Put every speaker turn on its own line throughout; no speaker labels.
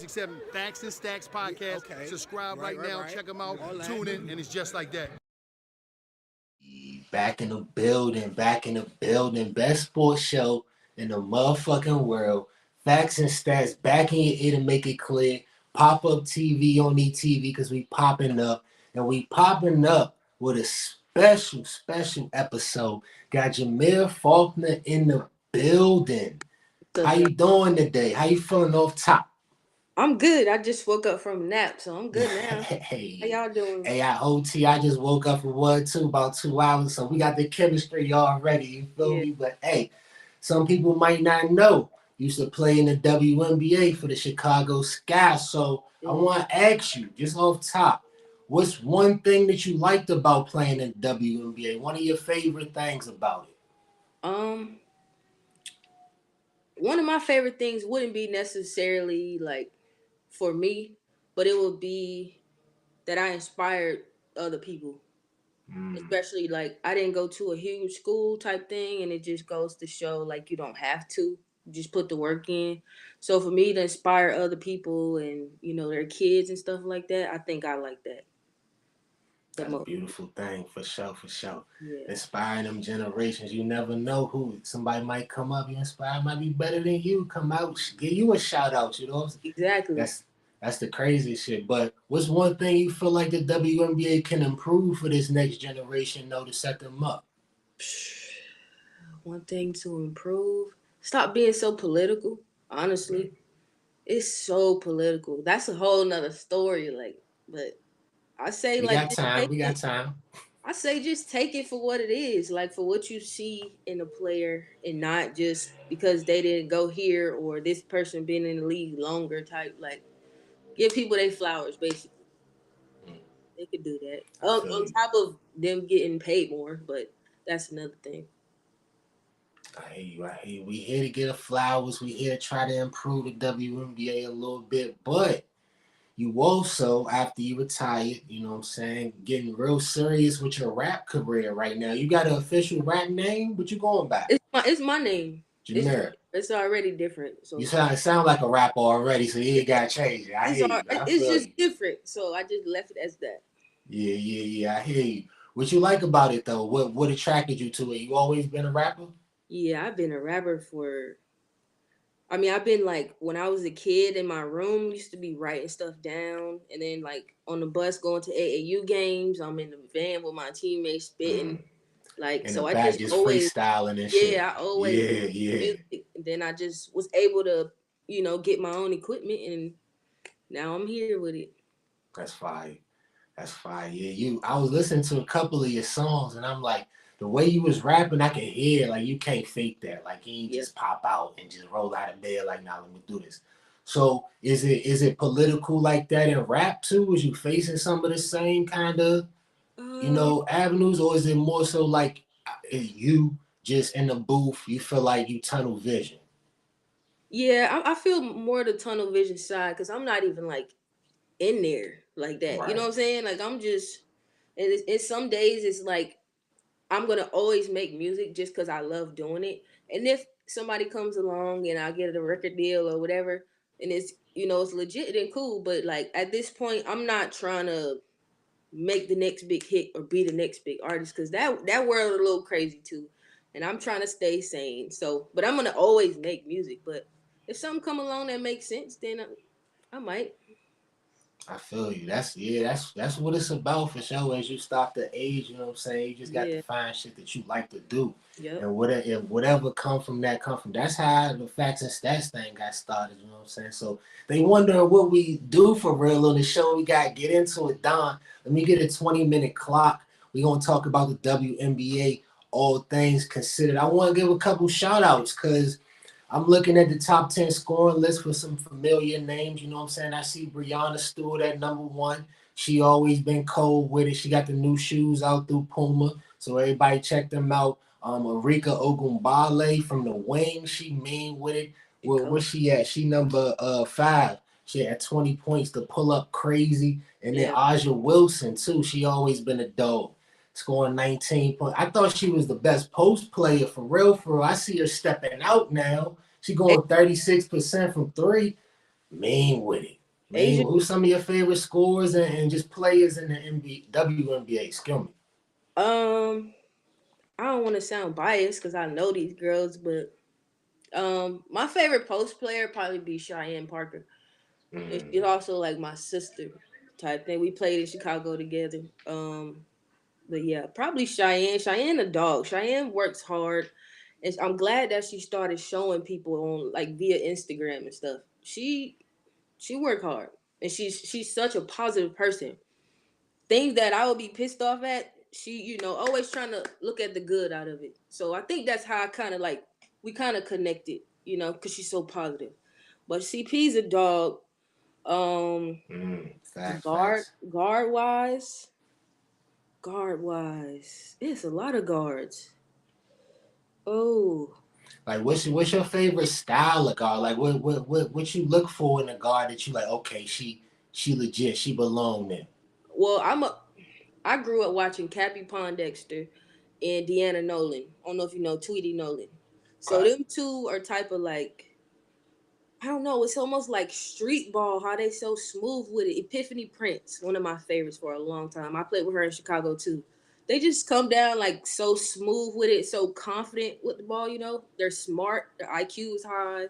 667 Facts and Stacks podcast.
Okay.
Subscribe right now. Check them out.
All that.
Tune in, and it's just like that.
Back in the building, best sports show in the motherfucking world. Facts and Stats back in your ear to make it clear. Pop-up TV on ETV because we popping up. And we popping up with a special episode. Got Jamierra Faulkner in the building. How you doing today? How you feeling off top?
I'm good. I just woke up from a nap, so I'm good now.
Hey,
How y'all doing?
Hey, I just woke up for about 2 hours, so we got the chemistry already, you feel me? But hey, some people might not know. Used to play in the WNBA for the Chicago Sky, so I want to ask you, just off top, what's one thing that you liked about playing in the WNBA? One of your favorite things about it?
One of my favorite things wouldn't be necessarily like for me, but it would be that I inspired other people. Especially like I didn't go to a huge school type thing, and it just goes to show like you don't have to just put the work in. So for me to inspire other people and their kids and stuff like that, I think I like that.
That's a beautiful thing, for sure.
Yeah.
Inspiring them generations. You never know who somebody might come up, you inspire, might be better than you, come out, give you a shout out,
Exactly.
That's the crazy shit. But what's one thing you feel like the WNBA can improve for this next generation, to set them up?
One thing to improve, stop being so political. Honestly, it's so political. That's a whole nother story. But I say
we got time.
I say just take it for what it is, like for what you see in a player, and not just because they didn't go here or this person been in the league longer type. Like, give people their flowers, basically. They could do that. On top of them getting paid more, but that's another thing.
I hear you. We here to get the flowers. We here to try to improve the WNBA a little bit, but you also, after you retired, getting real serious with your rap career right now. You got an official rap name? What you going by?
It's my name.
Jamierra.
It's already different. So
you sound like a rapper already, so you ain't got to change it.
It's just different, so I just left it as that.
Yeah. I hear you. What you like about it, though? What attracted you to it? You always been a rapper?
Yeah, I've been a rapper I've been like, when I was a kid in my room, used to be writing stuff down. And then like on the bus going to AAU games, I'm in the van with my teammates spitting. Like, so I just always
freestyling and shit.
Yeah, I always music. And then I just was able to, get my own equipment, and now I'm here with it.
That's fire. Yeah, I was listening to a couple of your songs, and I'm like, the way you was rapping, I could hear, like, you can't fake that. Like, you ain't just pop out and just roll out of bed like, nah, let me do this. So is it political like that in rap too? Is you facing some of the same kind of, avenues? Or is it more so like you just in the booth, you feel like you tunnel vision?
Yeah, I feel more the tunnel vision side, because I'm not even like in there like that. Right. You know what I'm saying? Like, I'm just, and some days it's like, I'm going to always make music just because I love doing it. And if somebody comes along and I get a record deal or whatever, and it's, it's legit, then cool. But like at this point, I'm not trying to make the next big hit or be the next big artist, because that world is a little crazy too. And I'm trying to stay sane. So, but I'm going to always make music. But if something come along that makes sense, then I might.
I feel you. That's what it's about, for sure. As you start to age, you know what I'm saying? You just got to find shit that you like to do.
Yep.
And whatever come from. That's how the Facts and Stats thing got started, you know what I'm saying? So they wonder what we do for real on the show. We got to get into it, Don. Let me get a 20-minute clock. We're going to talk about the WNBA, all things considered. I want to give a couple shout-outs, because I'm looking at the top 10 scoring list for some familiar names, you know what I'm saying? I see Brianna Stewart at number 1. She always been cold with it. She got the new shoes out through Puma, so everybody check them out. Arika Ogunbale from the Wings, she mean with it. Where she at? She number 5. She had 20 points to pull up crazy. And then Aja Wilson, too. She always been a dog, scoring 19 points. I thought she was the best post player, for real. I see her stepping out now. She going 36% from 3. Mean with it.
Asia.
Who's some of your favorite scorers and just players in the WNBA? Excuse me.
I don't want to sound biased because I know these girls, but my favorite post player probably be Cheyenne Parker. And she's also like my sister type thing. We played in Chicago together. But yeah, probably Cheyenne. Cheyenne a dog. Cheyenne works hard. And I'm glad that she started showing people on like via Instagram and stuff. She worked hard. And she's such a positive person. Things that I would be pissed off at, she, always trying to look at the good out of it. So I think that's how I kind of like we kind of connected, because she's so positive. But CP's a dog.
Facts.
Guard wise, it's a lot of guards. Oh,
Like, what's your favorite style of guard? Like, what you look for in a guard that you like? Okay, she legit, she belong there.
well, I grew up watching Cappy Pondexter and Deanna Nolan. I don't know if you know Tweety Nolan. So
Right.
them two are type of like, I don't know. It's almost like street ball. How they so smooth with it. Epiphany Prince, one of my favorites for a long time. I played with her in Chicago too. They just come down like so smooth with it, so confident with the ball. They're smart. Their IQ is high.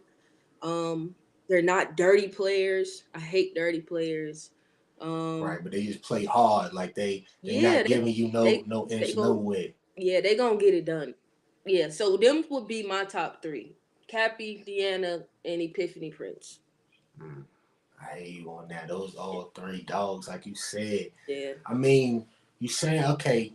Um, they're not dirty players. I hate dirty players.
Right, but they just play hard. Like they're
Yeah,
not giving you
they
no
they
inch, no
go.
way.
Yeah, they gonna get it done. Yeah, so them would be my top three: Cappy, Deanna, and Epiphany Prince.
Mm. I hear you on that. Those all three dogs, like you said.
Yeah.
I mean, you saying okay.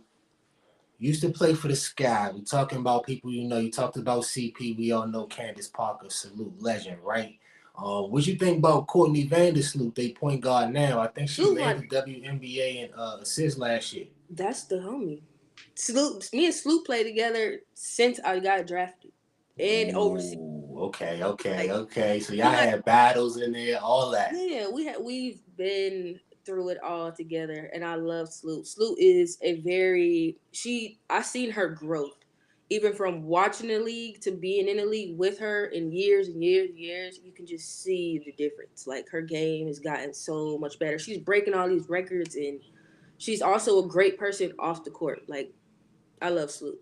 Used to play for the Sky. We talking about people you talked about CP. We all know Candace Parker, salute legend, right? What you think about Courtney Vandersloot? They point guard now. I think she
Sloop,
led the WNBA in assists last year.
that's the homie. Sloop, me and Sloop play together since I got drafted and overseas.
Ooh,
Like
okay. So y'all
we like,
had battles in there, all that.
yeah, we've been through it all together, and I love Sloop. Sloop is I seen her growth, even from watching the league to being in the league with her in years and years and years. You can just see the difference. Like her game has gotten so much better. She's breaking all these records, and she's also a great person off the court. Like I love Sloop.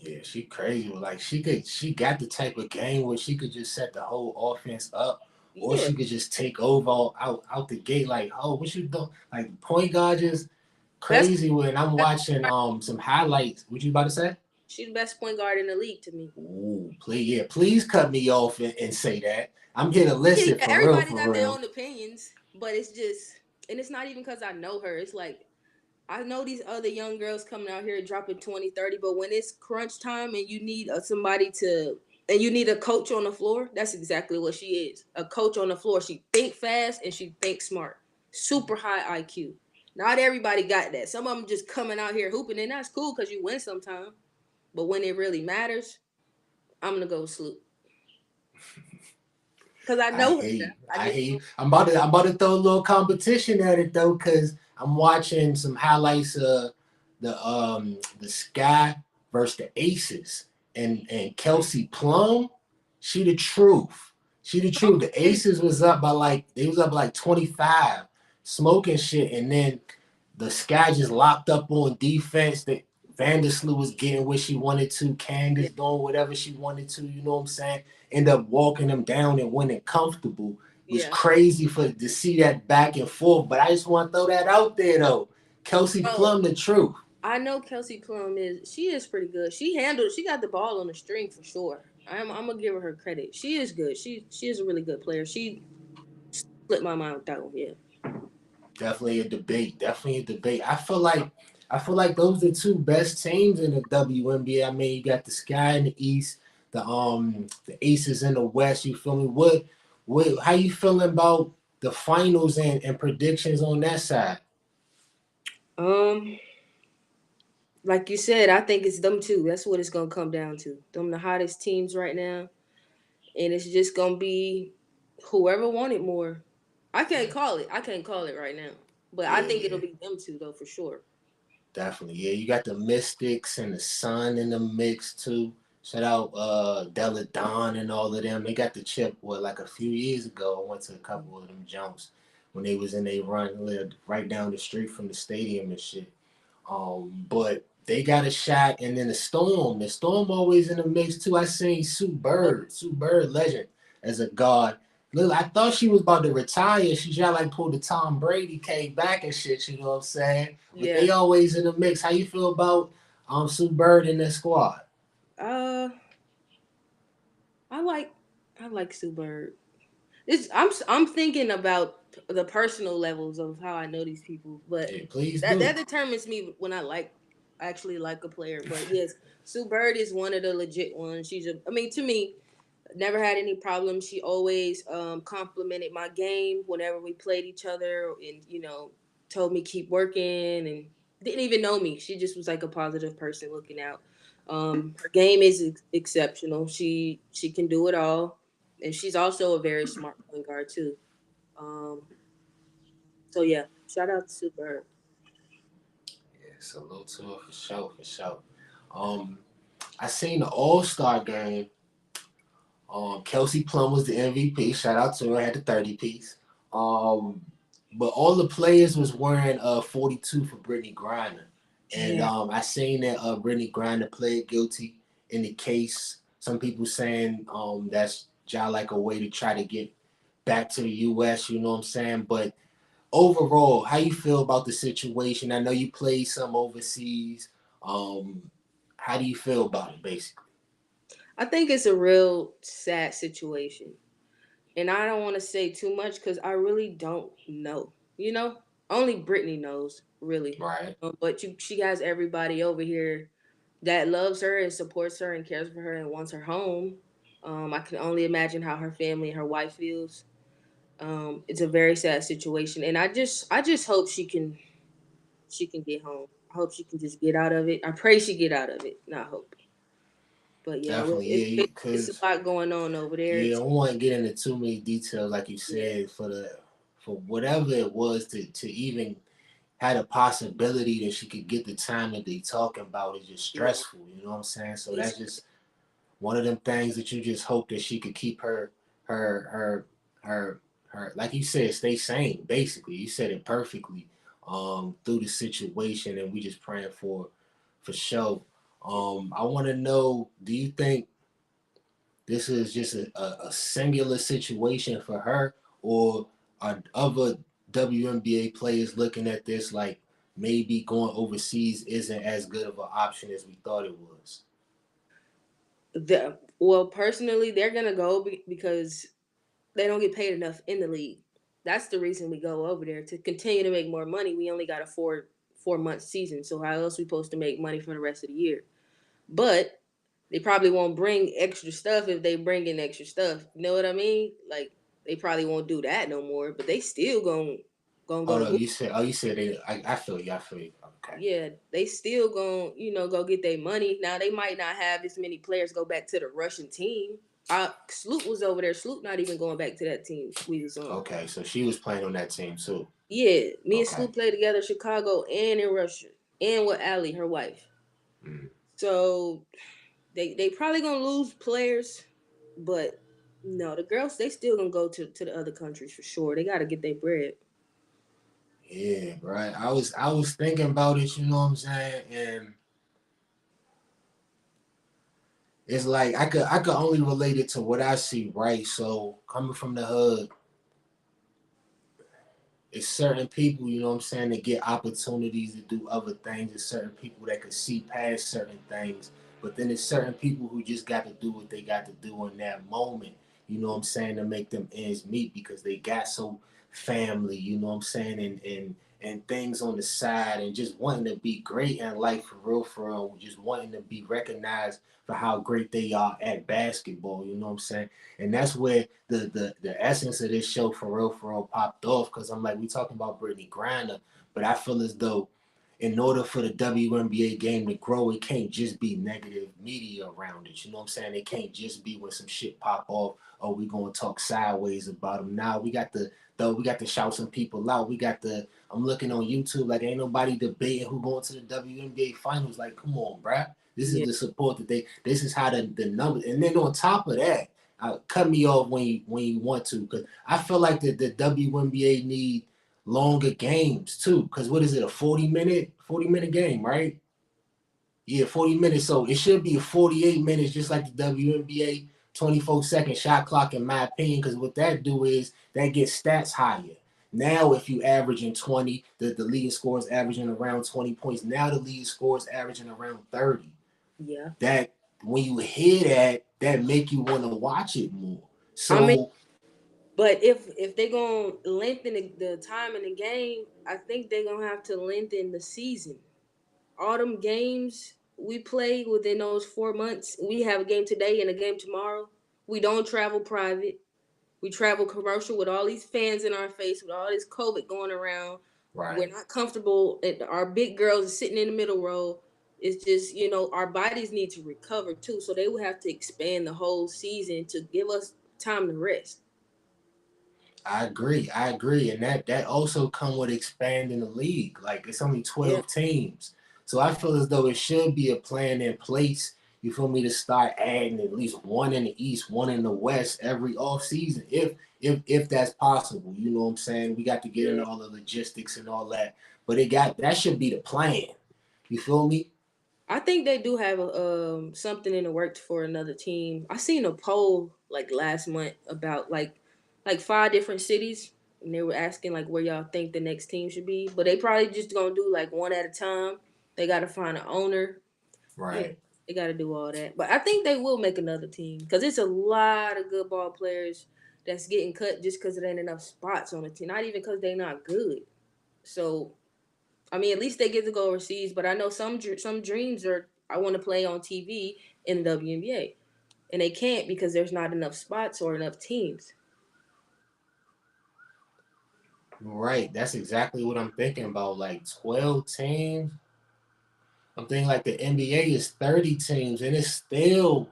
Yeah, she crazy. Like she got the type of game where she could just set the whole offense up, or
Yeah,
she could just take over out the gate. Like, oh, what you doing? Like point guard just
best.
crazy when I'm watching some highlights. What you about to say?
She's the best point guard in the league to me.
Ooh, please cut me off and say that. I'm here to
Yeah,
listen for real,
everybody
for
got their
real.
own opinions, but it's just, and it's not even because I know her. It's like I know these other young girls coming out here dropping 20, 30, but when it's crunch time and you need and you need a coach on the floor, that's exactly what she is. A coach on the floor. She think fast and she think smart. Super high IQ. Not everybody got that. Some of them just coming out here hooping, and that's cool because you win sometime. But when it really matters, I'm gonna go Sloop because I
I
know her.
hate.
I
I
just
hate. I'm about to throw a little competition at it though, cause I'm watching some highlights of the Sky versus the Aces and Kelsey Plum. She the truth. She the truth. The Aces was up by they was up by 25, smoking shit, and then the Sky just locked up on defense. That Vandersloot was getting what she wanted to.
yeah,
Candace doing whatever she wanted to. You know what I'm saying? End up walking them down and winning comfortable. It was
yeah.
crazy to see that back and forth. But I just want to throw that out there though. Kelsey
Bro,
Plum, the truth.
I know Kelsey Plum she is pretty good. She got the ball on the string for sure. I'm gonna give her credit. She is good. She is a really good player. She split my mind with that one. Yeah.
Definitely a debate. Definitely a debate. I feel like those are the two best teams in the WNBA. I mean, you got the Sky in the East, the Aces in the West. You feel me? What how you feeling about the finals and predictions on that side?
Um, like you said, I think it's them two. That's what it's gonna come down to. Them the hottest teams right now, and it's just gonna be whoever wanted more. I can't call it. I can't call it right now, but I
Yeah,
think it'll
yeah.
be them two though for sure.
Definitely. Yeah, you got the Mystics and the Sun in the mix too. Shout out Della Don and all of them. They got the chip like a few years ago. I went to a couple of them jumps when they was in a run, lived right down the street from the stadium and shit. But they got a shot, and then the Storm. The Storm always in the mix too. I seen Sue Bird, legend as a guard. Look, I thought she was about to retire. She tried like pulled the Tom Brady, came back and shit. You know what I'm saying? But
Yeah.
they always in the mix. How you feel about Sue Bird in that squad?
Uh, I like Sue Bird. I'm thinking about the personal levels of how I know these people, but
Yeah, please
that
do.
determines me when actually like a player. But yes, Sue Bird is one of the legit ones. I mean, to me, never had any problems. She always complimented my game whenever we played each other, and told me keep working, and didn't even know me. She just was like a positive person looking out. Her game is exceptional. She can do it all, and she's also a very smart point guard too. Um, so yeah, shout out to Super Bird.
Yeah, salute to her for sure, for sure. Um, I seen the All Star game. Kelsey Plum was the MVP. Shout out to her. Had the 30 piece. Um, but all the players was wearing 42 for Brittney Griner. And
Yeah,
I seen that Brittney Griner pled guilty in the case. Some people saying that's just like a way to try to get back to the U.S. You know what I'm saying? But overall, how you feel about the situation? I know you played some overseas. Um, how do you feel about it, basically?
I think it's a real sad situation. And I don't want to say too much because I really don't know. Only Brittany knows really.
Right.
But she has everybody over here that loves her and supports her and cares for her and wants her home. I can only imagine how her family and her wife feels. It's a very sad situation, and I just hope she can get home. I hope she can just get out of it. I pray she get out of it. Not hope, but yeah,
Definitely, yeah,
it's a
because
lot going on over there.
yeah, I don't want to get into too many details, like you
Yeah,
said, for whatever it was to even had a possibility that she could get the time that they talking about is just
yeah.
stressful. You know what I'm saying? So
It's
that's just one of them things that you just hope that she could keep her her her like you said, stay sane. Basically, you said it perfectly. Through the situation, and we just praying for sure. I want to know, do you think this is just a singular situation for her, or are other WNBA players looking at this like maybe going overseas isn't as good of an option as we thought it was?
well, personally, they're gonna go because they don't get paid enough in the league. That's the reason we go over there to continue to make more money. We only got a four month season, so how else we supposed to make money for the rest of the year? But they probably won't bring extra stuff if they bring in extra stuff. You know what I mean? Like they probably won't do that no more. But they still gonna
Oh
go
no,
hoop.
you said they. I feel you. I feel you. Okay.
Yeah, they still gonna go get their money. Now they might not have as many players go back to the Russian team. Sloot was over there. Sloot not even going back to that team we was on.
Okay, so she was playing on that team too.
Yeah, me and
Okay.
Sloot played together in Chicago and in Russia and with Allie, her wife.
Mm.
So they probably gonna lose players, but no, the girls they still gonna go to the other countries for sure. They gotta get their bread.
Yeah, right. I was thinking about it. You know what I'm saying? And it's like I could only relate it to what I see, right? So coming from the hood, it's certain people, you know what I'm saying, that get opportunities to do other things. It's certain people that could see past certain things. But then there's certain people who just got to do what they got to do in that moment, you know what I'm saying, to make them ends meet because they got so family, you know what I'm saying, and things on the side and just wanting to be great in life for real, just wanting to be recognized for how great they are at basketball, you know what I'm saying? And that's where the essence of this show for real popped off because I'm like, we talking about Brittney Griner, but I feel as though in order for the WNBA game to grow, it can't just be negative media around it. You know what I'm saying? It can't just be when some shit pop off, or we gonna talk sideways about them. Now we got to shout some people out. I'm looking on YouTube like ain't nobody debating who going to the WNBA finals. Like, come on, bruh. This is the support this is how the numbers, and then on top of that, cut me off when you want to, because I feel like the WNBA need longer games too. Because what is it, a 40-minute game, right? Yeah, 40 minutes. So it should be 48 minutes, just like the WNBA 24-second shot clock, in my opinion. Because what that do is that gets stats higher. Now, if you averaging 20, the leading score is averaging around 20 points. Now the leading score is averaging around 30.
Yeah.
That when you hear that make you want to watch it more. So,
I mean, but if they're gonna lengthen the time in the game, I think they're gonna have to lengthen the season. All them games we play within those 4 months, we have a game today and a game tomorrow. We don't travel private. We travel commercial with all these fans in our face, with all this COVID going around.
right.
We're not comfortable. Our big girls are sitting in the middle row. It's just, our bodies need to recover too. So they would have to expand the whole season to give us time to rest.
I agree, and that also come with expanding the league. Like, it's only 12 teams, so I feel as though it should be a plan in place. You feel me, to start adding at least one in the East, one in the West every off season, if that's possible. You know what I'm saying? We got to get into all the logistics and all that, but that should be the plan. You feel me?
I think they do have something in the works for another team. I seen a poll like last month about like 5 different cities, and they were asking like where y'all think the next team should be. But they probably just gonna do like one at a time. They got to find an owner.
Right.
Yeah, they got to do all that. But I think they will make another team because it's a lot of good ball players that's getting cut just because there ain't enough spots on the team. Not even because they're not good. So, I mean, at least they get to go overseas. But I know some dreams are, I want to play on TV in the WNBA. And they can't because there's not enough spots or enough teams.
Right. That's exactly what I'm thinking about. Like 12 teams. I'm thinking like the NBA is 30 teams, and it's still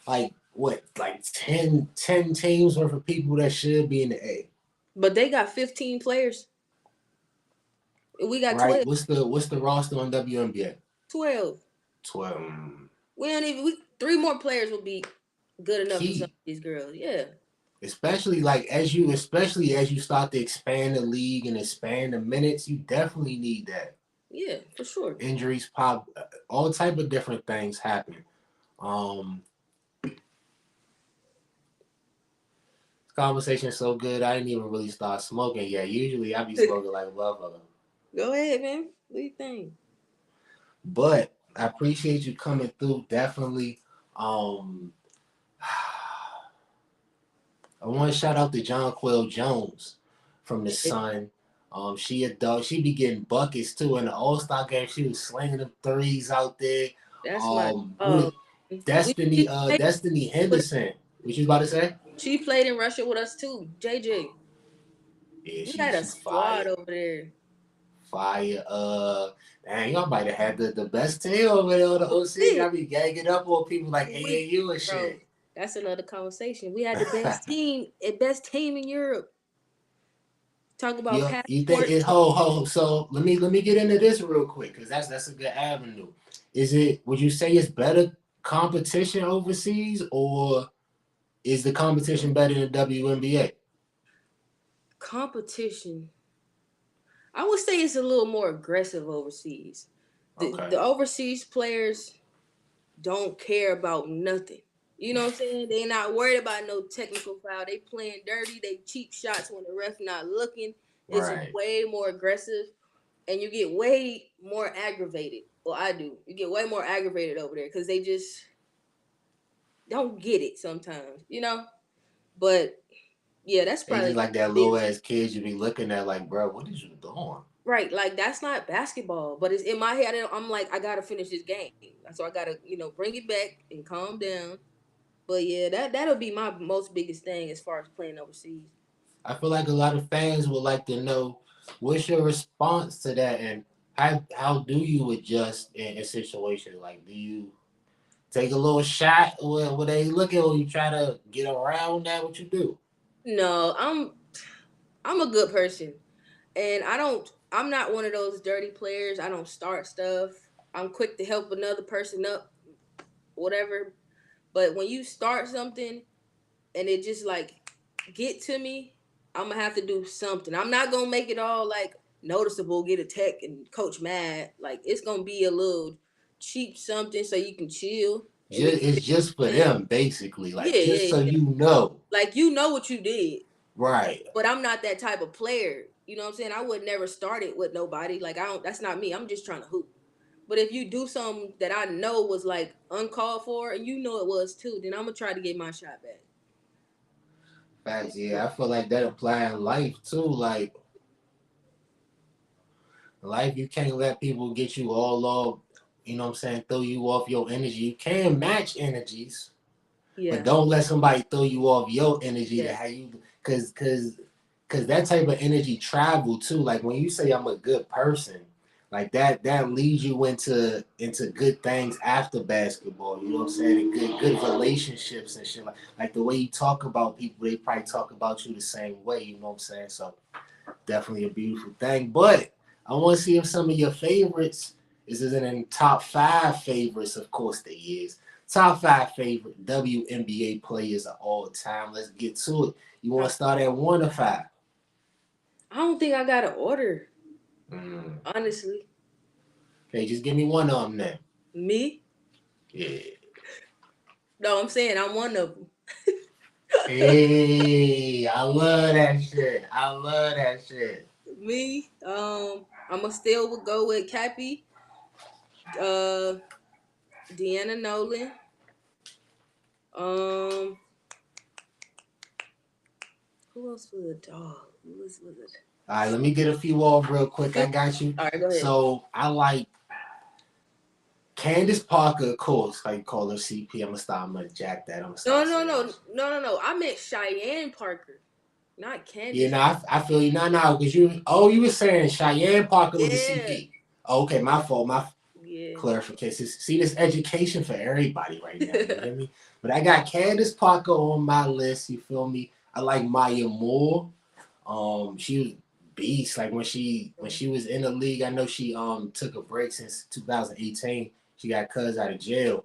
like what, like 10 teams worth of people that should be in the A.
But they got 15 players. We got 12.
What's the roster on WNBA?
12.
12.
We don't even. 3 more players will be good enough for some of these girls. Yeah.
Especially as you start to expand the league and expand the minutes, you definitely need that.
Yeah, for sure.
Injuries pop, all type of different things happen. This conversation is so good, I didn't even really start smoking yet. Usually I be smoking like a motherfucker.
Go ahead, man. What do you think?
But I appreciate you coming through. Definitely. I want to shout out to Jonquel Jones from the Sun. She a dog. She be getting buckets too in the All-Star game. She was slinging them threes out there.
That's
Destiny Henderson. What you about to say?
She played in Russia with us too. JJ.
Yeah,
we had a squad over there.
Fire. Dang, y'all might have had the best team over there on the OC. I be gagging up on people like AAU and shit.
Bro, that's another conversation. We had the best team in Europe. Talk about passport.
You think it? So let me get into this real quick, because that's a good avenue. Would you say it's better competition overseas, or is the competition better than WNBA?
Competition. I would say it's a little more aggressive overseas. The overseas players don't care about nothing. You know what I'm saying? They're not worried about no technical foul. They playing dirty. They cheap shots when the ref not looking. It's way more aggressive, and you get way more aggravated. Well, I do. You get way more aggravated over there because they just don't get it sometimes, But yeah, that's probably
just like that little ass kid you be looking at like, bro, what is you doing?
Right, like that's not basketball, but it's in my head. I'm like, I gotta finish this game, so I gotta, bring it back and calm down. But yeah, that'll be my most biggest thing as far as playing overseas.
I feel like a lot of fans would like to know What's your response to that, and how do you adjust in situations like? Do you take a little shot where they look at, or you try to get around that? What you do?
No, I'm a good person, and I'm not one of those dirty players. I don't start stuff. I'm quick to help another person up, whatever. But when you start something and it just like get to me, I'm gonna have to do something. I'm not gonna make it all like noticeable, get a tech and coach mad. Like it's gonna be a little cheap something so you can chill. And then
It's just for them, basically,
yeah,
like just
yeah,
so
yeah.
you know.
Like you know what you did.
Right.
But I'm not that type of player. You know what I'm saying? I would never start it with nobody. Like I don't. That's not me. I'm just trying to hoop. But if you do something that I know was like uncalled for, and you know it was too, then I'm gonna try to get my shot back.
Facts, yeah. I feel like that apply in life too. Like life, you can't let people get you all off. You know what I'm saying? Throw you off your energy. You can match energies, but
Yeah.
don't let somebody throw you off your energy to
Yeah.
how you, cause that type of energy travel too. Like when you say I'm a good person, like that leads you into good things after basketball. You know what I'm saying? And good relationships and shit. Like the way you talk about people, they probably talk about you the same way. You know what I'm saying? So definitely a beautiful thing. But I want to see if some of your favorites is in top 5 favorites. Of course, they is. Top 5 favorite WNBA players of all time. Let's get to it. You want to start at 1 or 5?
I don't think I got an order.
Mm.
Honestly,
Okay, just give me one of them then.
me?
Yeah.
No, I'm saying I'm one of them.
Hey, I love that shit. I love that shit.
Me. I'ma still go with Cappy. Uh, Deanna Nolan. Um, who else was a dog? Who was it?
All right, let me get a few off real quick. I got you.
All right, go ahead.
So I like Candace Parker, of course. How you call her CP? I'm gonna jack that. I'm gonna
No. I meant Cheyenne Parker, not Candace.
Yeah, no, I feel you. No, because you were saying Cheyenne Parker was the
Yeah.
CP. Oh, okay, my fault.
Yeah.
Clarification. See, this education for everybody right now. You hear me? But I got Candace Parker on my list. You feel me? I like Maya Moore. She was beast. Like when she was in the league, I know she took a break since 2018. She got cuz out of jail.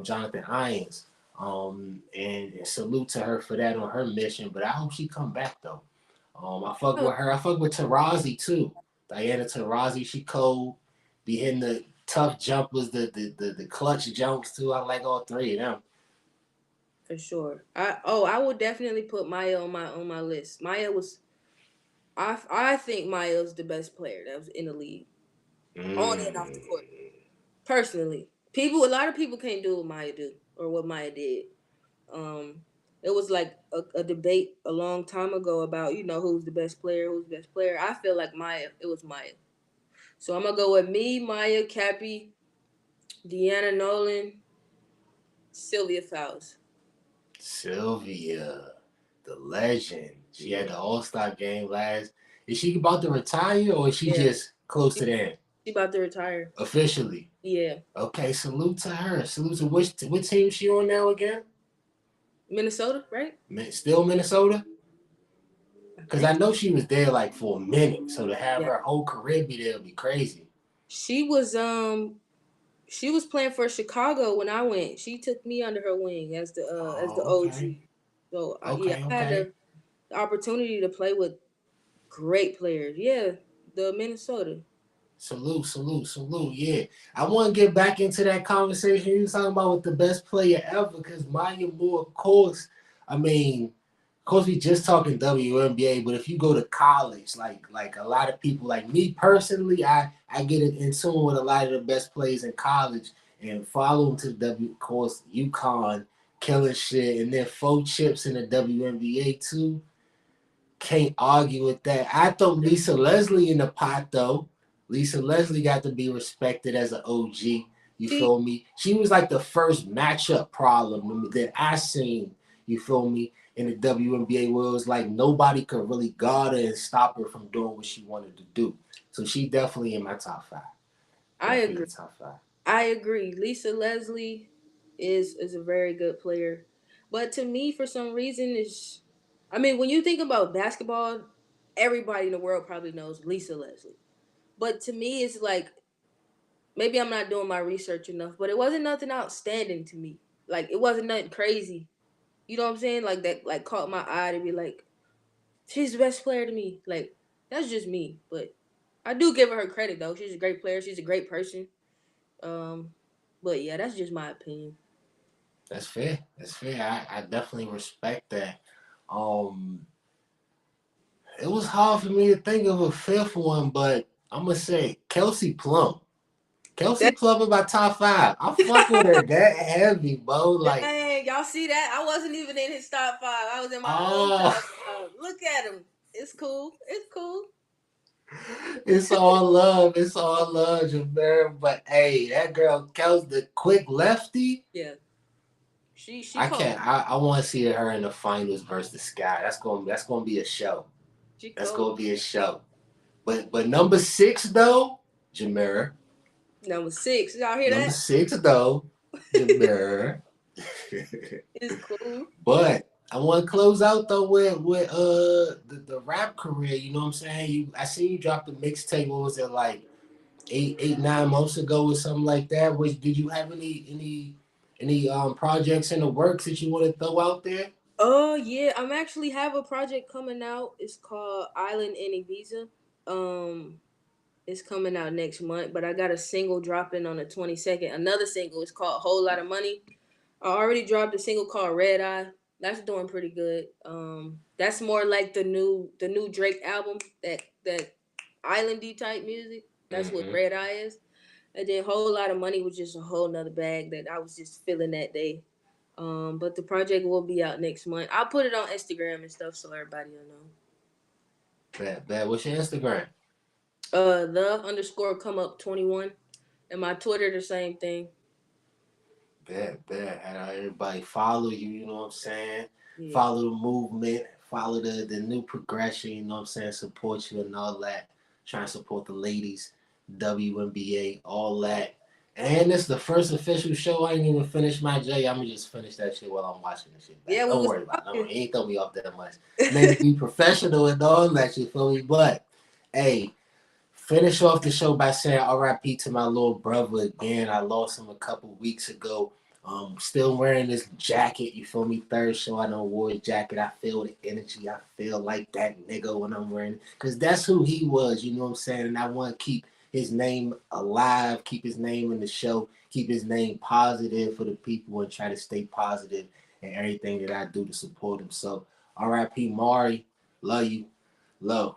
Jonathan Irons. And salute to her for that on her mission. But I hope she come back though. I fuck with her. I fuck with Tarazi too. Diana Taurasi, she cold. Be hitting the tough jumpers, the clutch jumps too. I like all 3 of them.
For sure. I would definitely put Maya on my list. Maya was I think Maya's the best player that was in the league. On and off the court. Personally. A lot of people can't do what Maya do or what Maya did. It was like a debate a long time ago about, who's the best player. I feel like it was Maya. So I'm gonna go with me, Maya, Cappy, Deanna Nolan, Sylvia Fowles.
Sylvia, the legend. She had the All-Star game last. Is she about to retire or is she just close to the end?
She about to retire.
Officially?
Yeah.
Okay, salute to her. Salute to what team she on now again?
Minnesota, right?
Still Minnesota? Because I know she was there like for a minute. So to have her whole career be there would be crazy.
She was playing for Chicago when I went. She took me under her wing as the OG. So I had the opportunity to play with great players. Yeah, the Minnesota.
Salute. Yeah. I want to get back into that conversation you were talking about with the best player ever because Maya Moore, of course, of course, we just talking WNBA, but if you go to college, like a lot of people, like me personally, I get in tune with a lot of the best players in college and follow them to of course, UConn, killing shit, and then 4 chips in the WNBA too. Can't argue with that. I thought Lisa Leslie in the pot though. Lisa Leslie got to be respected as an OG. You feel me? She was like the first matchup problem that I seen. You feel me? in the WNBA where it was like nobody could really guard her and stop her from doing what she wanted to do. So she definitely in my top 5.
I agree.
Top 5.
I agree. Lisa Leslie is a very good player. But to me, for some reason, I mean, when you think about basketball, everybody in the world probably knows Lisa Leslie. But to me, it's like maybe I'm not doing my research enough, but it wasn't nothing outstanding to me. Like it wasn't nothing crazy. You know what I'm saying? Like that like caught my eye to be like, she's the best player to me. Like, that's just me. But I do give her credit though. She's a great player. She's a great person. Um, but yeah, that's just my opinion.
That's fair. That's fair. I definitely respect that. It was hard for me to think of a 5th one, but I'm gonna say Kelsey Plum. Kelsey Plum in my top 5. I fuck with her that heavy, bro. Like,
dang, y'all see that? I wasn't even in his top 5. I was in my own top 5. Look at him. It's cool. It's cool.
It's all love. It's all love, Jamierra. But hey, that girl Kelsey, the quick lefty.
Yeah. She
I can't. I want to see her in the finals versus Sky. That's gonna be a show. That's gonna be a show. But number 6 though, Jamierra.
Number 6. Y'all hear that?
Number 6 though, Jamierra.
It's cool.
But I want to close out though with the rap career. You know what I'm saying? I see you dropped the mixtape. What was it like 9 months ago or something like that? Did you have any projects in the works that you want to throw out there?
Oh yeah, I'm actually have a project coming out. It's called Island in Ibiza. It's coming out next month, but I got a single dropping on the 22nd. Another single is called Whole Lot of Money. I already dropped a single called Red Eye. That's doing pretty good. That's more like the new Drake album, that islandy type music. That's what Red Eye is. And then Whole Lot of Money was just a whole nother bag that I was just feeling that day. But the project will be out next month. I'll put it on Instagram and stuff so everybody will know.
Bad. What's your Instagram?
The_come up 21. And my Twitter, the same thing.
Bad. Everybody follow you, you know what I'm saying?
Yeah.
Follow the movement, follow the new progression, you know what I'm saying? Support you and all that. Trying to support the ladies, WNBA, all that. And it's the first official show. I ain't even finished my J. I'm gonna just finish that shit while I'm watching the shit.
Yeah,
don't worry about it. He ain't throw me off that much. Maybe be professional and all that shit for me. But hey, finish off the show by saying RIP to my little brother again. I lost him a couple weeks ago. Still wearing this jacket, you feel me? Third show I done wore his jacket. I feel the energy. I feel like that nigga when I'm wearing it. Because that's who he was, you know what I'm saying? And I want to keep his name alive, keep his name in the show, keep his name positive for the people and try to stay positive in everything that I do to support him. So RIP Mari, love you. Love.